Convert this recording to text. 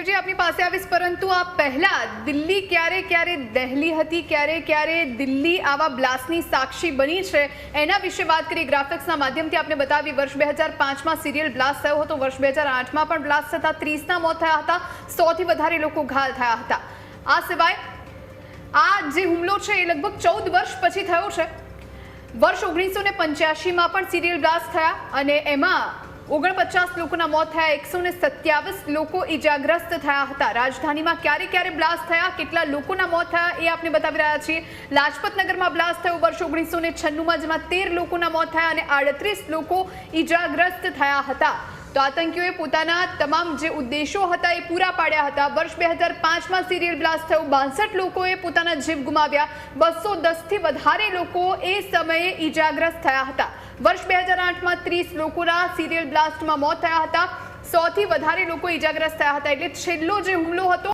દેવજી આપની પાસે આવીશ, પરંતુ આ પહેલા દિલ્હી ક્યારે ક્યારે દહેલી હતી, ક્યારે ક્યારે દિલ્હી આવા બ્લાસ્ટની સાક્ષી બની છે, એના વિશે વાત કરી ગ્રાફિક્સના માધ્યમથી આપણે બતાવી. વર્ષ 2005માં સિરિયલ બ્લાસ્ટ થયો હતો. વર્ષ 2008માં પણ બ્લાસ્ટ થતા 30ના મોત થયા હતા, 100થી વધારે લોકો ઘાયલ થયા હતા. આ સિવાય આ જે હુમલો છે એ લગભગ 14 વર્ષ પછી થયો છે. વર્ષ 1985માં પણ સિરિયલ બ્લાસ્ટ થયા અને એમાં 49 લોકોના મોત થયા, 127 લોકો ઈજાગ્રસ્ત થયા હતા. રાજધાનીમાં ક્યારે ક્યારે બ્લાસ્ટ થયા, કેટલા લોકોના મોત થયા એ આપણે બતાવી રહ્યા છીએ. લાજપતનગરમાં બ્લાસ્ટ થયો વર્ષ 1996માં, જેમાં 13 લોકોના મોત થયા અને 38 લોકો ઈજાગ્રસ્ત થયા હતા. તો આતંકીઓએ પોતાના તમામ જે ઉદ્દેશો હતા એ પૂરા પાડ્યા હતા. વર્ષ 2005માં સિરિયલ બ્લાસ્ટ થયો, 62 લોકોએ પોતાના જીવ ગુમાવ્યા, 210થી વધારે લોકો એ સમયે ઈજાગ્રસ્ત થયા હતા. વર્ષ 2008માં 30 લોકોના સિરિયલ બ્લાસ્ટમાં મોત થયા હતા, 100થી વધારે લોકો ઈજાગ્રસ્ત થયા હતા. એટલે છેલ્લો જે હુમલો હતો